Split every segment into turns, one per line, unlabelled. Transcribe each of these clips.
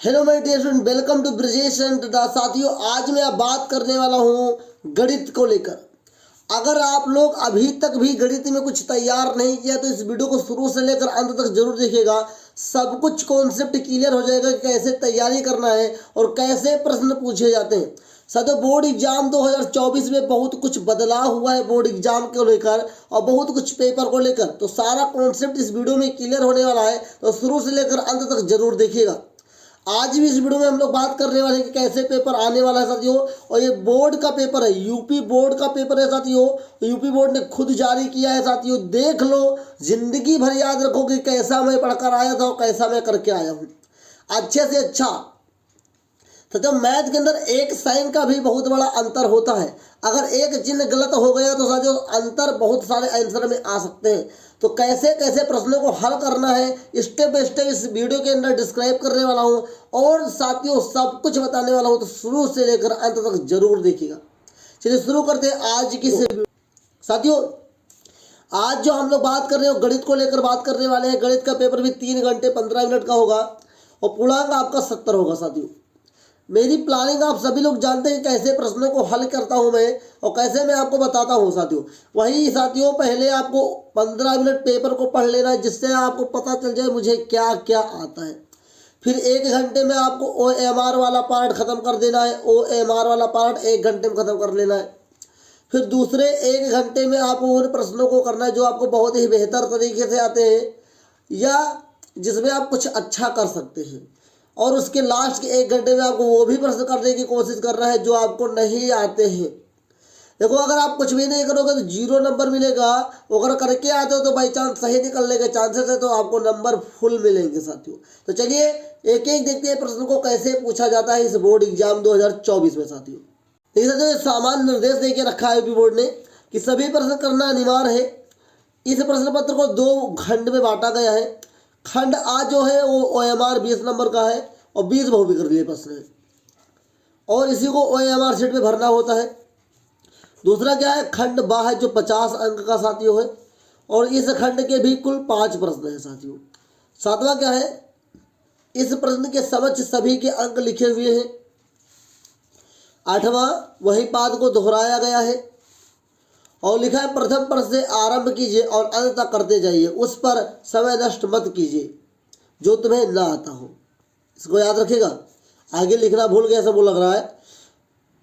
Hello my dear student, welcome to Brijesh and साथियों। आज मैं बात करने वाला हूँ गणित को लेकर। अगर आप लोग अभी तक भी गणित में कुछ तैयार नहीं किया तो इस वीडियो को शुरू से लेकर अंत तक जरूर देखिएगा। सब कुछ कॉन्सेप्ट क्लियर हो जाएगा कि कैसे तैयारी करना है और कैसे प्रश्न पूछे जाते हैं। साथियों, बोर्ड एग्जाम 2024 में बहुत कुछ बदलाव हुआ है बोर्ड एग्जाम को लेकर और बहुत कुछ पेपर को लेकर। तो सारा कॉन्सेप्ट इस वीडियो में क्लियर होने वाला है, तो शुरू से लेकर अंत तक जरूर देखिएगा। आज भी इस वीडियो में हम लोग बात करने वाले हैं कि कैसे पेपर आने वाला है साथियों। और ये बोर्ड का पेपर है, यूपी बोर्ड का पेपर है साथियों। यूपी बोर्ड ने खुद जारी किया है साथियों। देख लो, जिंदगी भर याद रखो कि कैसा मैं पढ़कर आया था और कैसा मैं करके आया हूँ, अच्छे से अच्छा। तो जब मैथ के अंदर एक साइन का भी बहुत बड़ा अंतर होता है। अगर एक चिन्ह गलत हो गया तो साथियों अंतर बहुत सारे आंसर में आ सकते हैं। तो कैसे कैसे प्रश्नों को हल करना है स्टेप बाय स्टेप इस वीडियो के अंदर डिस्क्राइब करने वाला हूं और साथियों सब कुछ बताने वाला हूं। तो शुरू से लेकर अंत तक जरूर देखिएगा। चलिए शुरू करते हैं आज की साथियों। आज जो हम लोग बात कर रहे हैं गणित को लेकर बात करने वाले हैं। गणित का पेपर भी 3 घंटे 15 मिनट का होगा और पूर्णांक आपका 70 होगा साथियों। मेरी प्लानिंग आप सभी लोग जानते हैं कैसे प्रश्नों को हल करता हूं मैं और कैसे मैं आपको बताता हूं साथियों। वही साथियों, पहले आपको 15 मिनट पेपर को पढ़ लेना है जिससे आपको पता चल जाए मुझे क्या क्या आता है। फिर 1 घंटे में आपको OMR वाला पार्ट ख़त्म कर देना है। OMR वाला पार्ट 1 घंटे में ख़त्म कर लेना है। फिर दूसरे 1 घंटे में आपको उन प्रश्नों को करना है जो आपको बहुत ही बेहतर तरीके से आते हैं या जिसमें आप कुछ अच्छा कर सकते हैं। और उसके लास्ट के 1 घंटे में आपको वो भी प्रश्न करने की कोशिश करना है जो आपको नहीं आते हैं। देखो, अगर आप कुछ भी नहीं करोगे तो 0 नंबर मिलेगा। अगर करके आते हो तो बाई चांस सही निकलने के चांसेस है, तो आपको नंबर फुल मिलेंगे साथियों। तो चलिए एक एक देखते हैं प्रश्न को कैसे पूछा जाता है इस बोर्ड एग्जाम 2024 में साथियों। देखिए साथियों, सामान्य निर्देश दे के रखा है यूपी बोर्ड ने कि सभी प्रश्न करना अनिवार्य है। इस प्रश्न पत्र को 2 खंड में बांटा गया है। खंड आ जो है वो OMR 20 नंबर का है और 20 बहुविकल्पीय प्रश्न है और इसी को OMR शीट में भरना होता है। दूसरा क्या है, खंड बा है जो 50 अंक का साथियों है और इस खंड के भी कुल 5 प्रश्न है साथियों। सातवां क्या है, इस प्रश्न के समक्ष सभी के अंक लिखे हुए हैं। आठवां, वही पाद को दोहराया गया है और लिखा है प्रथम प्रश्न से आरंभ कीजिए और अंत तक करते जाइए, उस पर समय नष्ट मत कीजिए जो तुम्हें ना आता हो। इसको याद रखिएगा। आगे लिखना भूल गया सब लग रहा है।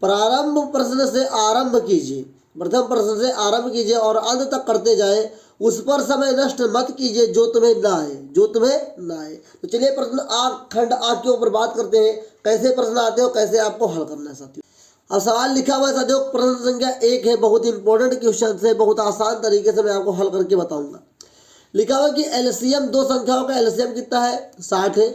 प्रारंभ प्रश्न से आरंभ कीजिए, प्रथम प्रश्न से आरंभ कीजिए और अंत तक करते जाए, उस पर समय नष्ट मत कीजिए जो तुम्हें ना आए, जो तुम्हें ना आए। तो चलिए प्रश्न आ खंड आ के ऊपर बात करते हैं कैसे प्रश्न आते हो, कैसे आपको हल करना है साथियों। अब सवाल लिखा हुआ है साथियों, प्रश्न संख्या 1 है। बहुत इंपॉर्टेंट क्वेश्चन है, बहुत आसान तरीके से मैं आपको हल करके बताऊंगा। लिखा हुआ कि एलसीएम 2 संख्याओं का एलसीएम कितना है, 60 है।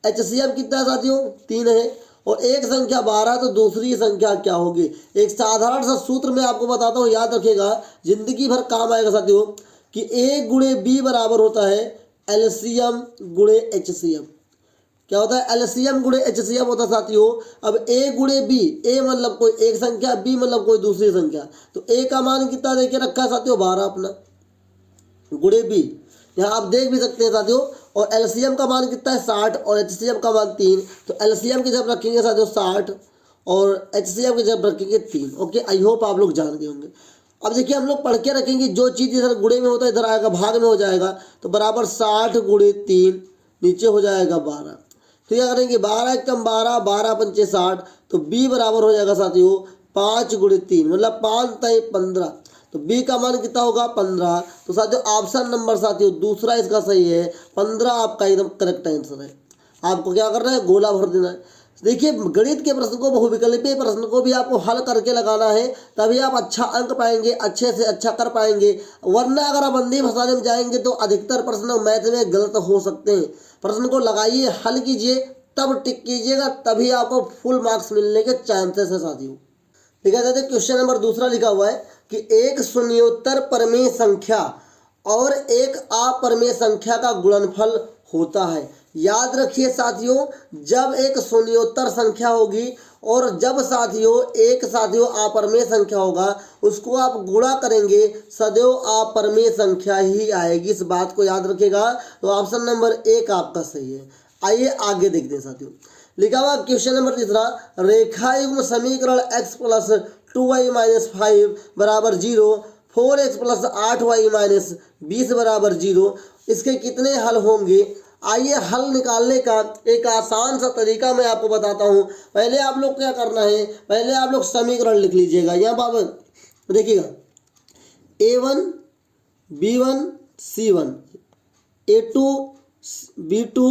एचसीएम कितना है साथियों, 3 है। और एक संख्या 12 तो दूसरी संख्या क्या होगी। एक साधारण सा सूत्र मैं आपको बताता हूँ, याद रखिएगा, जिंदगी भर काम आएगा साथियों, कि A गुणे B बराबर होता है एलसीएम गुणे एचसीएम। क्या होता है, एलसीएम गुणे एचसीएम होता है साथियों। अब A गुणे B, A मतलब कोई एक संख्या, B मतलब कोई दूसरी संख्या। तो A का मान कितना देके रखा है साथियों, 12 अपना, गुणे B। यहाँ आप देख भी सकते हैं साथियों। और एलसीएम का मान कितना है, 60 और एचसीएम का मान 3। तो एलसीएम की जब रखेंगे साथियों 60 और एचसीएम की जब रखेंगे 3। ओके, आई होप आप लोग जान गए होंगे। अब देखिए हम लोग पढ़ के रखेंगे, जो चीज़ इधर गुणे में होता है इधर आएगा भाग में हो जाएगा। तो बराबर 60 गुणे 3 नीचे हो जाएगा 12। तो क्या करेंगे, 12 एकम 12, 12 पंचे 60। तो B बराबर हो जाएगा साथियों 5 गुणे 3 मतलब 5 तय 15। तो B का मान कितना होगा, 15। तो साथियों ऑप्शन नंबर साथियों दूसरा इसका सही है, 15 आपका एकदम करेक्ट आंसर है। आपको क्या करना है, गोला भर देना है। देखिए गणित के प्रश्न को, बहुविकल्पीय प्रश्न को भी आपको हल करके लगाना है, तभी आप अच्छा अंक पाएंगे, अच्छे से अच्छा कर पाएंगे। वरना अगर आप अंधी फंसाने में जाएंगे तो अधिकतर प्रश्न मैथ में गलत हो सकते हैं। प्रश्न को लगाइए, हल कीजिए, तब टिक कीजिएगा, तभी आपको फुल मार्क्स मिलने के चांसेस है साथियों। ठीक है, क्वेश्चन नंबर दूसरा लिखा हुआ है कि एक शून्योत्तर परमेय संख्या और एक अपरमेय संख्या का गुणनफल होता है। याद रखिए साथियों, जब एक शून्योत्तर संख्या होगी और जब साथियों अपरमेय संख्या होगा, उसको आप गुणा करेंगे सदैव अपरमेय संख्या ही आएगी। इस बात को याद रखिएगा। तो ऑप्शन नंबर 1 आपका सही है। आइए आगे देखते हैं साथियों। लिखा हुआ क्वेश्चन नंबर तीसरा, रेखा युग्म समीकरण x प्लस 2y माइनस 5 बराबर 0, 4x प्लस 8y माइनस 20 बराबर 0, इसके कितने हल होंगे। आइए हल निकालने का एक आसान सा तरीका मैं आपको बताता हूँ। पहले आप लोग क्या करना है, पहले आप लोग समीकरण लिख लीजिएगा। यहाँ पर देखिएगा, a1 b1 c1 a2 b2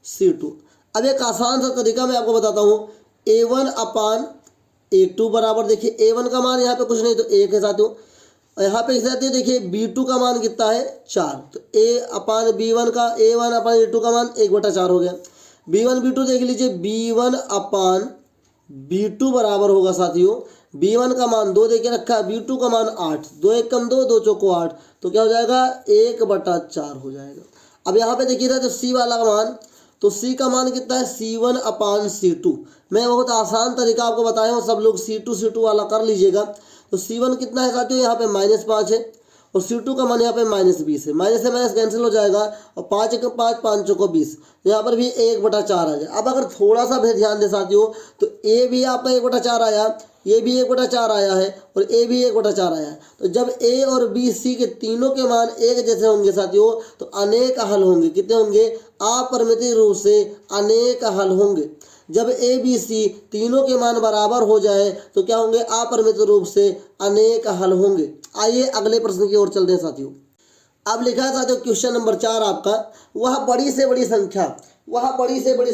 c2। अब एक आसान सा तरीका मैं आपको बताता हूँ। a1 अपान a2 बराबर, देखिए a1 का मान यहाँ पे कुछ नहीं तो 1 है साथियों। यहाँ पे इसे देखिए b2 का मान कितना है 4, तो a अपान b1 का a1 अपान a2 का मान 1/4 हो गया। b1 b2 देख लीजिए, b1 अपान b2 बराबर होगा साथियों, b1 का मान 2 देके रखा है, b2 का मान 8, 2 1 कम 2, 2 चौको 8, तो क्या हो जाएगा 1/4 हो जाएगा। अब यहाँ पे देखिए तो c वाला का मान, तो c का मान कितना है c1 अपान c2। मैं बहुत आसान तरीका आपको बताया हूँ, सब लोग c2 वाला कर लीजिएगा। तो c1 कितना है साथियों, यहाँ पे -5 है, और c2 का मान यहाँ पे -20 है। माइनस से माइनस कैंसिल हो जाएगा, और 5 1 5, 5 चौको 20, यहाँ पर भी 1/4 आ जाए। अब अगर थोड़ा सा भी ध्यान दे साथियों, तो a भी आपका 1/4 आया, ये भी 1/4 आया है, और a भी 1/4 आया है। तो जब a और b c के तीनों के मान एक जैसे होंगे साथियों, तो अनेक हल होंगे। कितने होंगे, अपरिमित रूप से अनेक हल होंगे। जब a b c तीनों के मान बराबर हो जाए तो क्या होंगे, अपरिमित रूप से अनेक हल होंगे। आइए अगले प्रश्न की ओर चलते हैं साथियों। अब लिखा है साथियों क्वेश्चन नंबर 4 आपका, वह बड़ी से बड़ी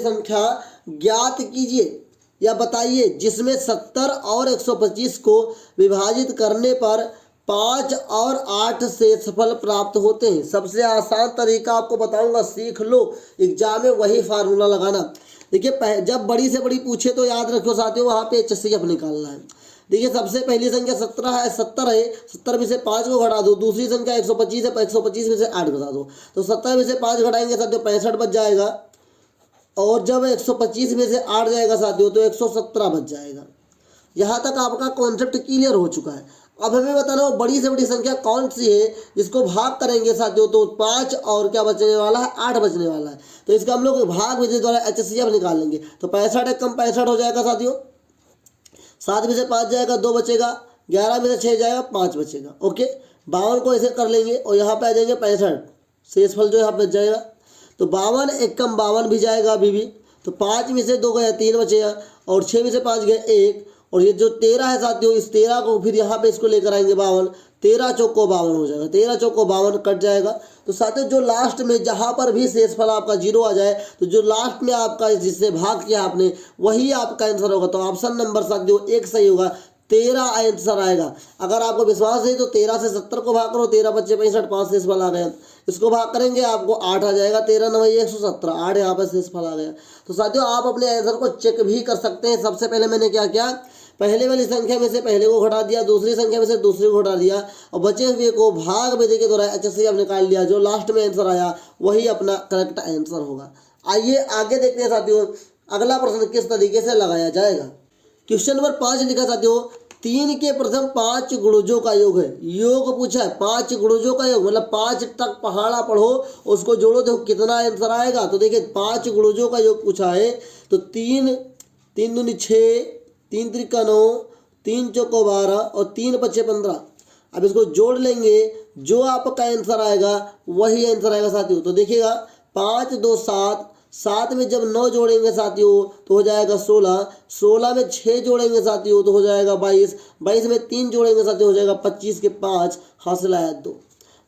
संख्या ज्ञात कीजिए या बताइए जिसमें 70 और 125 को विभाजित करने पर 5 और 8 से सफल प्राप्त होते हैं। सबसे आसान तरीका आपको बताऊंगा, सीख लो, एग्जाम में वही फार्मूला लगाना। देखिए जब बड़ी से बड़ी पूछे तो याद रखो साथियों, वहाँ पे HCF निकालना है। देखिए सबसे पहली संख्या 70 है, 70 में से 5 को घटा दो। दूसरी संख्या 125 है, 125 में से 8 घटा दो, तो 70 में से 5 घटाएंगे साथियों 65 बच जाएगा, और जब 125 में से 8 जाएगा साथियों तो 117 बच जाएगा। यहाँ तक आपका कॉन्सेप्ट क्लियर हो चुका है। अब हमें बताना हो बड़ी से बड़ी संख्या कौन सी है जिसको भाग करेंगे साथियों तो 5 और क्या बचने वाला है, 8 बचने वाला है। तो इसका हम लोग भाग विधि द्वारा HCF निकाल लेंगे। तो 65 एक कम 65 हो जाएगा साथियों, 7 में से 5 जाएगा 2 बचेगा, 11 में से 6 जाएगा 5 बचेगा। ओके, 52 को ऐसे कर लेंगे और यहाँ पे आ जाएंगे 65, शेषफल जो यहाँ पे बच जाएगा। तो 52 एक कम 52 भी जाएगा अभी भी। तो 5 में से 2 गया 3 बचेगा, और 6 में से 5 गए 1, और ये जो 13 है साथियों, इस 13 को फिर यहाँ पे इसको लेकर आएंगे 52, 13 चौको 52 हो जाएगा, 13 चौको 52 कट जाएगा। तो साथियों जो लास्ट में जहाँ पर भी शेषफल आपका 0 आ जाए, तो जो लास्ट में आपका जिससे भाग किया आपने वही आपका आंसर होगा। तो ऑप्शन नंबर साथियों 1 सही होगा, 13 आंसर आएगा। अगर आपको विश्वास है तो 13 से 70 को भाग करो, 13 बच्चे 65, 5 शेषफल आ गया। इसको भाग करेंगे आपको 8 आ जाएगा, 13 9 117, 8 यहाँ पर शेषफल आ गया। तो साथियों आप अपने आंसर को चेक भी कर सकते हैं। सबसे पहले मैंने क्या किया, पहले वाली संख्या में से पहले को घटा दिया, दूसरी संख्या में से दूसरे को घटा दिया, और बचे हुए को भाग विधि के द्वारा HCF निकाल लिया। जो लास्ट में आंसर आया वही अपना करेक्ट आंसर होगा। आइए आगे देखते हैं साथियों, अगला प्रश्न किस तरीके से लगाया जाएगा। क्वेश्चन नंबर 5 लिखा साथियों, 3 के प्रथम 5 गुणजों का योग है। योग पूछा है, 5 गुणजों का योग मतलब 5 तक पहाड़ा पढ़ो, उसको जोड़ो, देखो कितना आंसर आएगा। तो देखिए 5 गुणजों का योग पूछा है, तो 3 3 दूनी 6, 3 त्रिका 9, 3 चौको 12, और 3 बचे 15। अब इसको जोड़ लेंगे, जो आपका आंसर आएगा वही आंसर आएगा साथियों। तो देखिएगा 5 2 7, 7 में जब 9 जोड़ेंगे साथियों तो हो जाएगा 16, 16 में 6 जोड़ेंगे साथियों तो हो जाएगा 22, 22 में 3 जोड़ेंगे साथियों हो जाएगा 25 के 5, हासिल आया 2,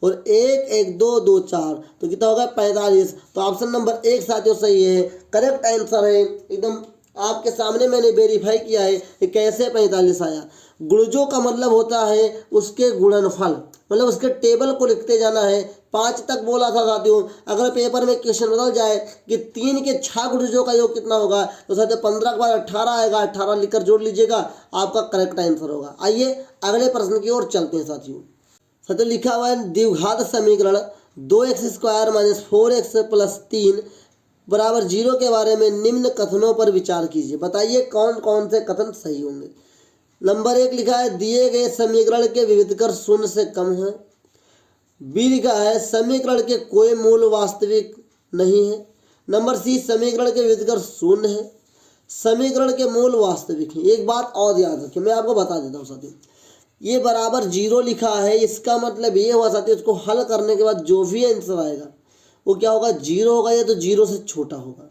और 1 1 2 2 4, तो कितना होगा 45। तो ऑप्शन नंबर 1 साथियों सही है, करेक्ट आंसर है। एकदम आपके सामने मैंने वेरीफाई किया है कि कैसे 45 आया। गुणजों का मतलब होता है उसके गुणनफल, मतलब उसके टेबल को लिखते जाना है। 5 तक बोला था साथियों। अगर पेपर में क्वेश्चन बदल जाए कि 3 के 6 गुणजों का योग कितना होगा, तो साथियों 15 के बाद 18 आएगा, 18 लिखकर जोड़ लीजिएगा, आपका करेक्ट आंसर होगा। आइए अगले प्रश्न की ओर चलते हैं साथियों। लिखा हुआ है द्विघात समीकरण 2x² - 4x + 3 बराबर 0 के बारे में निम्न कथनों पर विचार कीजिए। बताइए कौन कौन से कथन सही होंगे। नंबर 1 लिखा है दिए गए समीकरण के विविधकर 0 से कम है। बी लिखा है समीकरण के कोई मूल वास्तविक नहीं है। नंबर सी, समीकरण के व्युत्क्रम शून्य है, समीकरण के मूल वास्तविक है। एक बात और याद रखिए, मैं आपको बता देता हूँ साथियों, ये बराबर 0 लिखा है, इसका मतलब ये हुआ साथियों, इसको हल करने के बाद जो भी आंसर आएगा वो क्या होगा, 0 होगा या तो 0 से छोटा होगा,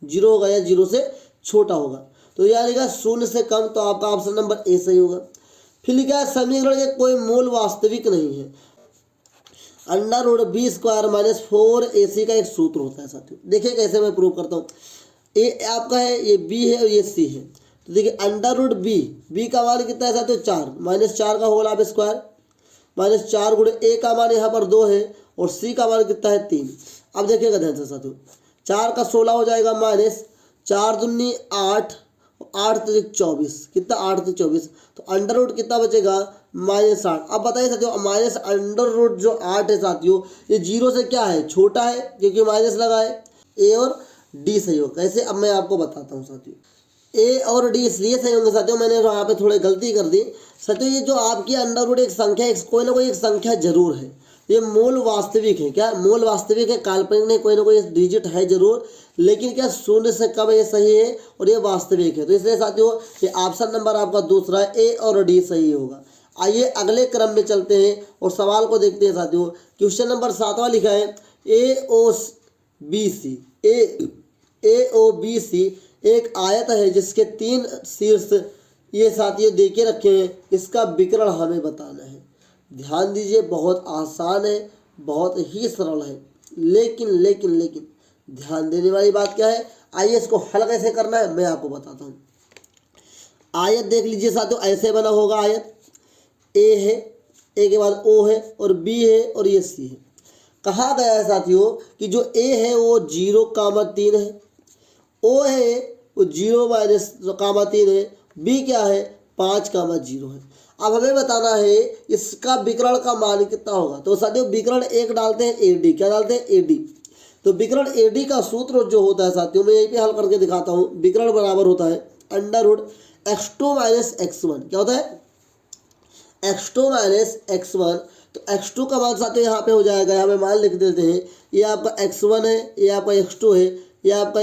0 होगा या 0 से छोटा होगा। तो यह लिखा 0 से कम, तो आपका ऑप्शन नंबर ए सही होगा। फिर लिखा है समीकरण के कोई मूल वास्तविक नहीं है। Under root B square minus 4ac का एक सूत्र होता है साथियों। देखिए कैसे मैं प्रूव करता हूँ। ए आपका है, ये बी है और ये सी है। तो देखिए अंडर रूट बी का मान कितना है साथियों, 4 माइनस 4 का होल आप स्क्वायर माइनस 4 गुणे ए का मान यहाँ पर 2 है और सी का मान कितना है 3। अब देखिएगा ध्यान से साथियों, 4 का 16 हो जाएगा माइनस 4 दूनी 8, 8 तो 24, कितना 8 तो 24, तो अंडर रूट कितना बचेगा -8। अब बताइए साथियों, माइनस अंडर रूट जो 8 है साथियों, ये 0 से क्या है, छोटा है, क्योंकि माइनस लगा है। ए और डी सही हो। कैसे, अब मैं आपको बताता हूँ साथियों। ए और डी इसलिए सही होंगे साथियों, मैंने यहाँ पे थोड़ी गलती कर दी साथियों। ये जो आपकी अंडर रूट एक संख्या, कोई ना कोई एक संख्या जरूर है, ये मूल वास्तविक है। क्या मूल वास्तविक है, काल्पनिक नहीं, कोई ना कोई डिजिट है जरूर, लेकिन क्या 0 से कम ये सही है और ये वास्तविक है। तो इसलिए साथियों ये ऑप्शन नंबर आपका दूसरा है, ए और डी सही होगा। आइए अगले क्रम में चलते हैं और सवाल को देखते हैं साथियों। क्वेश्चन नंबर 7वां लिखा है, AOBC एक आयत है जिसके 3 शीर्ष ये साथियों दे के रखे हैं, इसका विकर्ण हमें बताना है। ध्यान दीजिए, बहुत आसान है, बहुत ही सरल है, लेकिन ध्यान देने वाली बात क्या है, आइए इसको हल कैसे करना है मैं आपको बताता हूँ। आयत देख लीजिए साथियों, ऐसे बना होगा आयत। ए है, ए के बाद ओ है और बी है और ये सी है। कहा गया है साथियों कि जो ए है वो 0,3 है, ओ है वो 0-3 है, बी क्या है 5,0 है। अब हमें बताना है इसका विकर्ण का मान कितना होगा। तो साथियों विकर्ण 1 डालते हैं AD, क्या डालते हैं AD। तो विकर्ण AD का सूत्र जो होता है साथियों, मैं यहीं पे हल करके दिखाता हूँ। विकर्ण बराबर होता है under root x2 minus x1, क्या होता है x2 माइनस x1। तो x2 का मान साथियों यहाँ पे हो जाएगा, यहाँ पे मान लिख देते हैं, ये आपका x1 है, ये आपका x2 है, ये आपका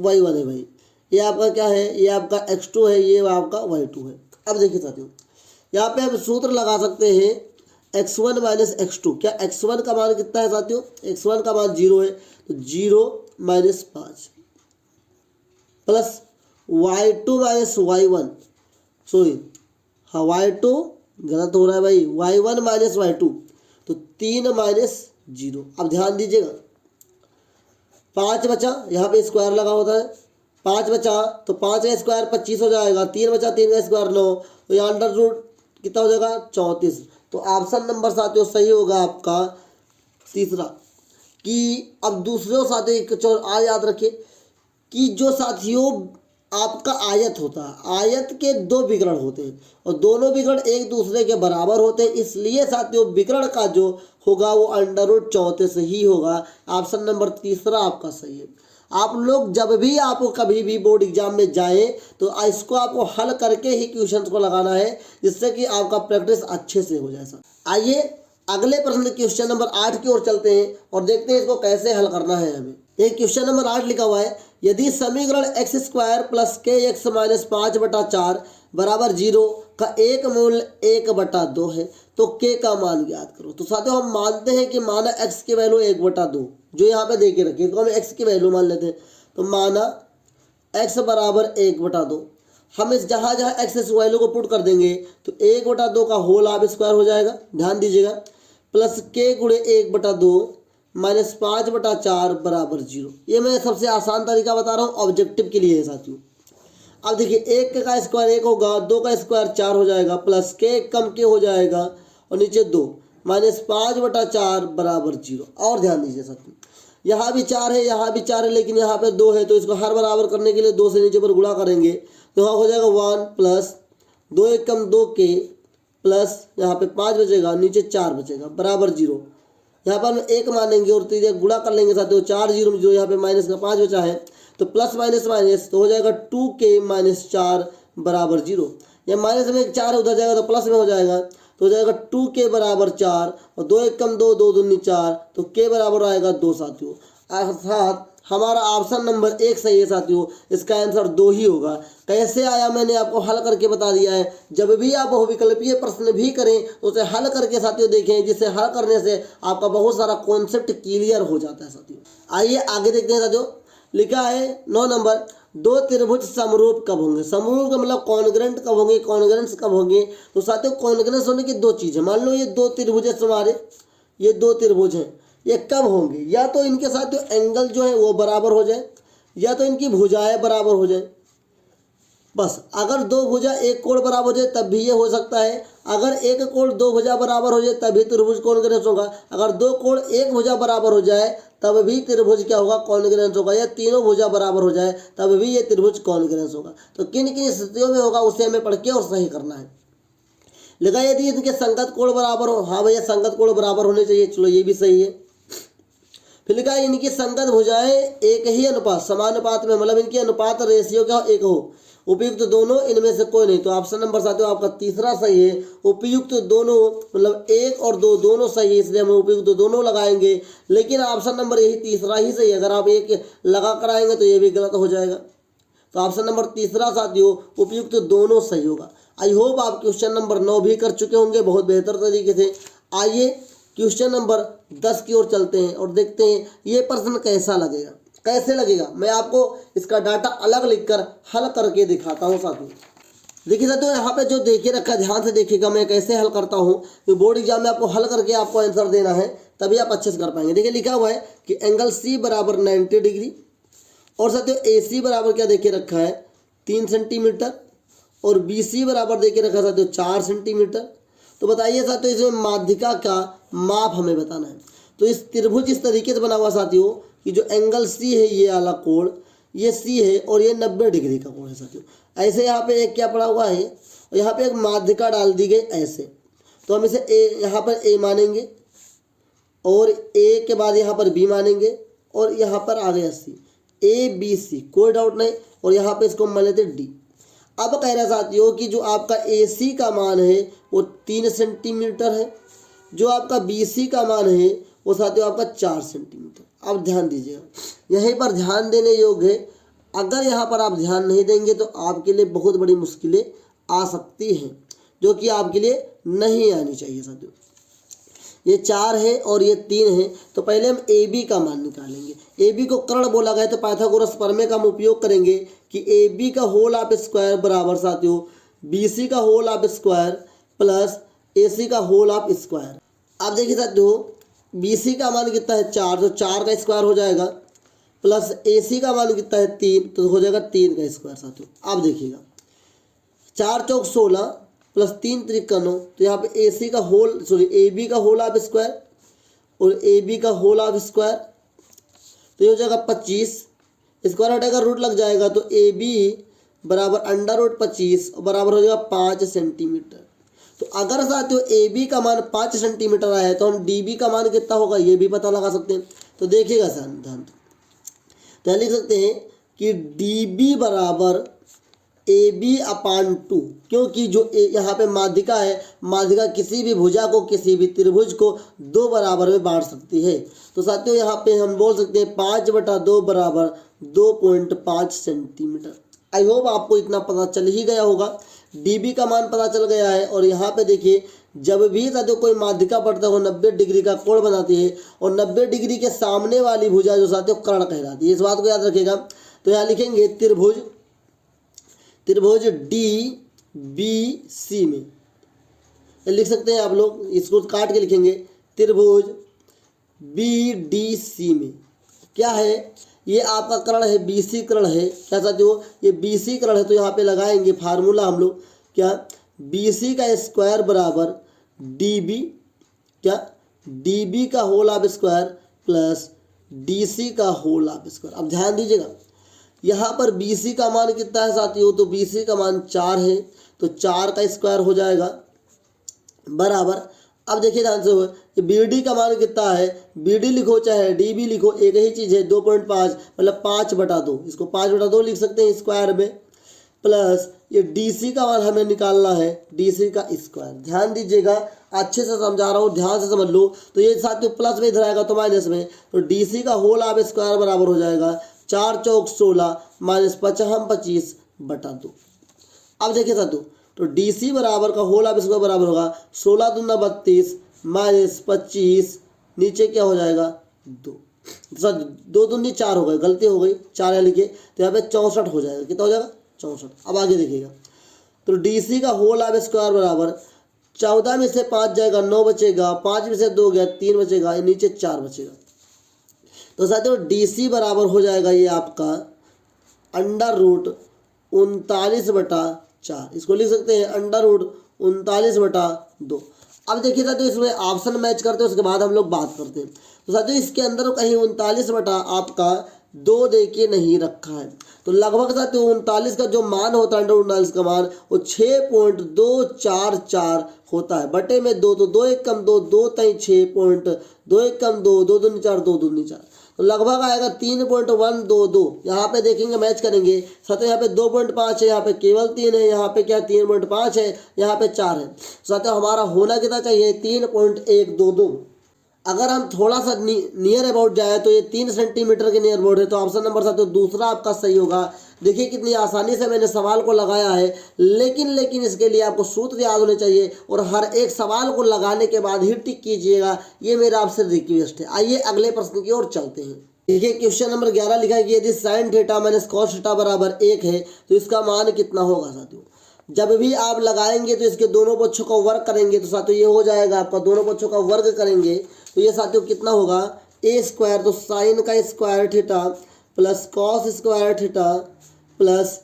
y1 है भाई, ये आपका क्या है, ये आपका x2 है, ये आपका y2 है। अब देखिए साथियों, यहाँ पे हम सूत्र लगा सकते हैं x1 माइनस x2। क्या x1 का मान कितना है साथियों, x1 का मान 0 है, तो 0 minus 5 plus y2 minus y1, sorry हाँ y2 गलत हो रहा है भाई, y1 माइनस y2, तो 3 माइनस 0। अब ध्यान दीजिएगा, 5 बचा, यहाँ पे स्क्वायर लगा होता है, 5 बचा तो 5 का स्क्वायर 25 हो जाएगा, 3 बचा 3 का स्क्वायर 9, तो यहाँ अंडर रूट कितना हो जाएगा 34। तो ऑप्शन नंबर साथियों सही होगा आपका तीसरा। कि अब दूसरे साथियों आज याद रखिए कि जो साथियों आपका आयत होता है, आयत के 2 विकर्ण होते हैं और दोनों विकर्ण एक दूसरे के बराबर होते हैं, इसलिए साथियों विकर्ण का जो होगा वो अंडर रूट 34 ही होगा। ऑप्शन नंबर तीसरा आपका सही है। आप लोग जब भी आपको कभी भी बोर्ड एग्जाम में जाएं तो इसको आपको हल करके ही क्वेश्चन को लगाना है, जिससे कि आपका प्रैक्टिस अच्छे से हो जाए। सर आइए अगले प्रश्न क्वेश्चन नंबर 8 की ओर चलते हैं और देखते हैं इसको कैसे हल करना है हमें। एक क्वेश्चन नंबर 8 लिखा हुआ है, यदि समीकरण x² प्लस kx माइनस 5/4 बराबर 0 का एक मूल 1/2 है तो k का मान ज्ञात करो। तो साथियों हम मानते हैं कि माना x की वैल्यू 1/2 जो यहाँ पे दे के रखी है, तो हम x की वैल्यू मान लेते हैं। तो माना x बराबर 1/2, हम इस जहाँ x इस वैल्यू को पुट कर देंगे तो 1/2 का होल आप स्क्वायर हो जाएगा, ध्यान दीजिएगा, प्लस k गुणे 1/2 माइनस 5/4 बराबर 0। ये मैं सबसे आसान तरीका बता रहा हूँ, ऑब्जेक्टिव के लिए है साथियों। अब देखिए 1 का स्क्वायर 1 होगा, 2 का स्क्वायर 4 हो जाएगा, प्लस k कम k हो जाएगा और नीचे 2 माइनस 5/4 बराबर 0। और ध्यान दीजिए साथियों, यहाँ भी 4 है, यहाँ भी 4 है, लेकिन यहाँ पे 2 है, तो इसको हर बराबर करने के लिए 2 से नीचे पर गुणा करेंगे तो यहाँ हो जाएगा 1 प्लस 2 1 कम 2k प्लस यहाँ पे 5 बचेगा, नीचे 4 बचेगा बराबर 0। यहाँ पर हम 1 मानेंगे और तीन गुणा कर लेंगे साथियों, 4 0 0, यहाँ पे माइनस का 5 बचा है, तो प्लस माइनस माइनस तो हो जाएगा 2k माइनस 4 बराबर 0। या माइनस में 4 उधर जाएगा तो प्लस में हो जाएगा, तो हो जाएगा 2k बराबर 4 और 2 1 कम 2 2 दूनी 4, तो k बराबर आएगा 2 साथियों। अर्थात हमारा ऑप्शन नंबर 1 सही है साथियों। इसका आंसर 2 ही होगा। कैसे आया मैंने आपको हल करके बता दिया है। जब भी आप बहुविकल्पीय प्रश्न भी करें तो उसे हल करके साथियों देखें, जिसे हल करने से आपका बहुत सारा कॉन्सेप्ट क्लियर हो जाता है साथियों। आइए आगे देखते हैं साथियों। लिखा है 9 नंबर, दो त्रिभुज समरूप कब होंगे। समरूप का मतलब कॉन्ग्रेंट कब होंगे, कॉन्ग्रेंस कब होंगे। तो साथियों कॉन्ग्रेंस होने की 2 चीज़ है। मान लो ये 2 त्रिभुज है हमारे, ये 2 त्रिभुज हैं, ये कब होंगे, या तो इनके साथ जो एंगल जो है वो बराबर हो जाए, या तो इनकी भुजाएं बराबर हो जाए। बस अगर 2 भुजा 1 कोण बराबर हो जाए तब भी ये हो सकता है। अगर 1 कोण 2 भुजा बराबर हो जाए तभी त्रिभुज कॉन्ग्रेंस होगा। अगर 2 कोण 1 भुजा बराबर हो जाए तब भी त्रिभुज क्या होगा, कॉन्ग्रेंस होगा। या तीनों भुजा बराबर हो जाए तब भी ये त्रिभुज कॉन्ग्रेंस होगा। तो किन किन स्थितियों में होगा उसे हमें पढ़ के और सही करना है। लिखा यदि इनके संगत कोण बराबर हो। हाँ भैया संगत कोण बराबर होने चाहिए, चलो ये भी सही है। फिर लिखा है इनकी संगत भुजाएं एक ही अनुपात समानुपात में, मतलब इनकी अनुपात रेशियो क्या एक हो। उपयुक्त दोनों इनमें से कोई नहीं। तो ऑप्शन नंबर साथियों आपका तीसरा सही है। उपयुक्त दोनों मतलब 1 और 2 दोनों सही है, इसलिए हम उपयुक्त दोनों लगाएंगे। लेकिन ऑप्शन नंबर यही तीसरा ही सही है। अगर आप 1 लगा कर आएंगे तो ये भी गलत हो जाएगा। तो ऑप्शन नंबर तीसरा साथियों उपयुक्त दोनों सही होगा। आई होप आप क्वेश्चन नंबर 9 भी कर चुके होंगे बहुत बेहतर तरीके से। आइए क्वेश्चन नंबर 10 की ओर चलते हैं और देखते हैं ये प्रश्न कैसा लगेगा, कैसे लगेगा। मैं आपको इसका डाटा अलग लिखकर हल करके दिखाता हूँ साथियों। देखिए साथियों यहाँ पे जो देखिए रखा, ध्यान से देखिएगा मैं कैसे हल करता हूँ। तो बोर्ड एग्जाम में आपको हल करके आपको आंसर देना है, तभी आप अच्छे से कर पाएंगे। देखिए लिखा हुआ है कि एंगल सी बराबर 90 डिग्री और साथियों ए सी बराबर क्या देखिए रखा है 3 सेंटीमीटर और बी सी बराबर देखिए रखा है साथियों 4 सेंटीमीटर। तो बताइए साथियों इसमें माध्यिका का माप हमें बताना है। तो इस त्रिभुज इस तरीके से बना हुआ साथियों कि जो एंगल सी है ये वाला कोण, ये सी है और ये 90 डिग्री का कोण है साथियों। ऐसे यहाँ पे एक क्या पड़ा हुआ है और यहाँ पे एक माध्यिका डाल दी गई ऐसे। तो हम इसे ए यहाँ पर ए मानेंगे और ए के बाद यहाँ पर बी मानेंगे और यहाँ पर आ गया सी, ए बी सी, कोई डाउट नहीं। और यहाँ पे इसको मान लेते डी। अब कह रहे साथियों कि जो आपका ए सी का मान है वो 3 सेंटीमीटर है, जो आपका बी सी का मान है वो साथियों आपका 4 सेंटीमीटर। अब ध्यान दीजिएगा, यहीं पर ध्यान देने योग्य है। अगर यहाँ पर आप ध्यान नहीं देंगे तो आपके लिए बहुत बड़ी मुश्किलें आ सकती हैं, जो कि आपके लिए नहीं आनी चाहिए साथियों। ये 4 है और ये 3 है। तो पहले हम ए बी का मान निकालेंगे। ए बी को कर्ण बोला गया तो पाइथागोरस प्रमेय का हम उपयोग करेंगे कि ए बी का होल ऑफ स्क्वायर बराबर साथियों बी सी का होल ऑफ स्क्वायर प्लस ए सी का होल ऑफ स्क्वायर। आप देखिए साथियों बी सी का मान कितना है 4, तो 4 का स्क्वायर हो जाएगा, प्लस ए सी का मान कितना है 3, तो हो जाएगा 3 का स्क्वायर साथियों। आप देखिएगा 4 चौक 16 प्लस 3 त्रिक 9, तो यहाँ पे ए सी का होल ए बी का होल ऑफ स्क्वायर और ए बी का होल ऑफ स्क्वायर, तो ये हो जाएगा 25। स्क्वायर हटेगा रूट लग जाएगा, तो ए बी बराबर अंडर रूट 25 बराबर हो जाएगा 5 सेंटीमीटर। तो अगर साथियों ए बी का मान 5 सेंटीमीटर आया है तो हम डी बी का मान कितना होगा ये भी पता लगा सकते हैं। तो देखिएगा सर ध्यान, तो लिख सकते हैं कि डी बी बराबर ए बी अपान 2, क्योंकि जो यहाँ पे माध्यिका है, माध्यिका किसी भी भुजा को किसी भी त्रिभुज को 2 बराबर में बांट सकती है। तो साथियों यहाँ पे हम बोल सकते हैं 5/2 बराबर 2.5 सेंटीमीटर। आई होप आपको इतना पता चल ही गया होगा, डीबी का मान पता चल गया है। और यहाँ पे देखिए जब भी साथियों कोई माध्यिका पड़ता है वो 90 डिग्री का कोण बनाती है और 90 डिग्री के सामने वाली भुजा जो साथियों कर्ण कहलाती है। इस बात को याद रखिएगा। तो यहाँ लिखेंगे त्रिभुज डी बी सी में लिख सकते हैं आप लोग, इसको काट के लिखेंगे त्रिभुज बी डी सी में क्या है, ये आपका कर्ण है, बी सी कर्ण है। क्या साथियों ये बी सी कर्ण है, तो यहाँ पे लगाएंगे फार्मूला हम लोग क्या, बी सी का स्क्वायर बराबर डी बी, क्या डी बी का whole of square plus D C का होल ऑफ स्क्वायर। अब ध्यान दीजिएगा यहाँ पर बी सी का मान कितना है साथियों, तो बी सी का मान 4 है, तो 4 का स्क्वायर हो जाएगा बराबर। अब देखिए ध्यान से बी डी का मान कितना है, बी डी लिखो चाहे डी बी लिखो एक ही चीज़ है, 2.5 मतलब 5/2, इसको 5/2 लिख सकते हैं स्क्वायर में। प्लस ये DC का मान हमें निकालना है, DC का स्क्वायर। ध्यान दीजिएगा, अच्छे से समझा रहा हूँ, ध्यान से समझ लो। तो ये साथियों प्लस में इधर आएगा तो माइनस में, तो DC का होल ऑफ स्क्वायर बराबर हो जाएगा 4 चौक 16 माइनस 25 बटा 2। अब देखिए साथियों, तो DC बराबर का होल ऑफ स्क्वायर बराबर होगा 16 दूना 32 माइनस 25, नीचे क्या हो जाएगा 2, सर 2 दूनी 4 हो गए, गलती हो गई 4 यहाँ लिखे, तो यहाँ पे 64 हो जाएगा। कितना हो जाएगा 64। अब आगे देखिएगा, तो DC का होल ऑफ स्क्वायर बराबर 14 में से 5 जाएगा 9 बचेगा, 5 में से 2 गया 3 बचेगा, नीचे 4 बचेगा। तो साथियों DC बराबर हो जाएगा ये आपका अंडर रूट 39/4, इसको लिख सकते हैं अंडर रूट 39/2। अब देखिए साथियों, इसमें ऑप्शन मैच करते हैं, उसके बाद हम लोग बात करते हैं। तो साथियों इसके अंदर कहीं 39/2 दे के नहीं रखा है, तो लगभग साथियों 39 का जो मान होता है, अंडर 39 का मान वो 6.244 होता है, बटे में 2, तो 2 1 कम 2, 2 3 6.2 1 कम 2, 2 दूनी 4, 2 दूनी 4, तो लगभग आएगा 3.122। यहाँ पे देखेंगे मैच करेंगे साथियों, यहाँ पे 2.5 है, यहाँ पे केवल 3 है, यहाँ पे क्या 3.5 है, यहाँ पे 4 है। साथियों हमारा होना कितना चाहिए 3.122। अगर हम थोड़ा सा नियर अबाउट जाए तो ये 3 सेंटीमीटर के नियर अबाउट है, तो ऑप्शन नंबर साथियों दूसरा आपका सही होगा। देखिए कितनी आसानी से मैंने सवाल को लगाया है, लेकिन इसके लिए आपको सूत्र याद होने चाहिए और हर एक सवाल को लगाने के बाद ही टिक कीजिएगा, ये मेरा आपसे रिक्वेस्ट है। आइए अगले प्रश्न की ओर चलते हैं। देखिए क्वेश्चन नंबर 11 लिखा है कि यदि sine theta minus cos theta बराबर 1 है तो इसका मान कितना होगा। साथियों जब भी आप लगाएंगे तो इसके दोनों पक्षों का वर्ग करेंगे, तो साथियों ये हो जाएगा आपका, दोनों पक्षों का वर्ग करेंगे तो ये साथियों कितना होगा a स्क्वायर, तो साइन का square theta plus cos square theta plus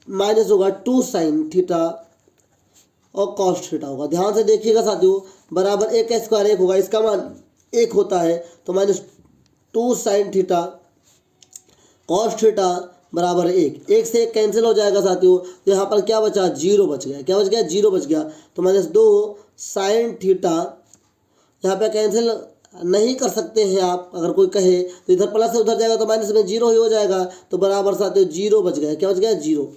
minus होगा 2 साइन थीटा और कॉस थीटा होगा। ध्यान से देखिएगा साथियों, बराबर 1 का स्क्वायर 1 होगा, इसका मान 1 होता है, तो minus 2 sine theta cos theta बराबर 1 से 1 कैंसिल हो जाएगा साथियों, तो यहाँ पर क्या बचा 0 बच गया। क्या बच गया 0 बच गया, तो माइनस 2 साइन थीटा, यहाँ पे कैंसिल नहीं कर सकते हैं आप, अगर कोई कहे तो इधर प्लस से उधर जाएगा तो माइनस में 0 ही हो जाएगा, तो बराबर साथियों 0 बच गया। क्या बच गया 0।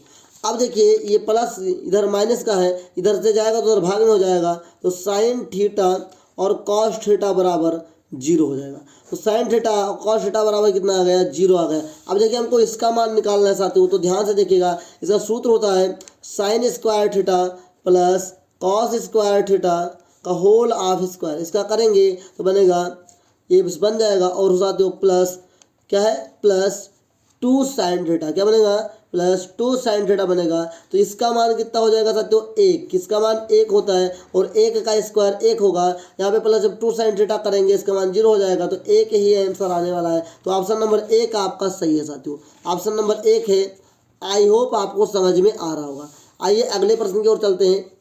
अब देखिए ये प्लस इधर माइनस का है, इधर से जाएगा तो उधर भाग में हो जाएगा, तो साइन थीटा और कॉस थीटा बराबर 0 हो जाएगा। तो साइन थीटा और कॉस थीटा बराबर कितना आ गया 0 आ गया। अब देखिए हमको इसका मान निकालना है साथियों, तो ध्यान से देखिएगा, इसका सूत्र होता है sine square theta plus cos square theta का होल ऑफ स्क्वायर। इसका करेंगे तो बनेगा ये बन जाएगा, और साथियों प्लस क्या है प्लस 2 साइन थीटा, क्या बनेगा प्लस 2 साइन थीटा बनेगा। तो इसका मान कितना हो जाएगा साथियों 1, किसका मान 1 होता है, और 1 का स्क्वायर 1 होगा, यहाँ पे प्लस जब 2 साइन थीटा करेंगे इसका मान 0 हो जाएगा, तो 1 ही आंसर आने वाला है। तो ऑप्शन नंबर 1 आपका सही है साथियों, ऑप्शन नंबर 1 है। आई होप आपको समझ में आ रहा होगा। आइए अगले प्रश्न की ओर चलते हैं।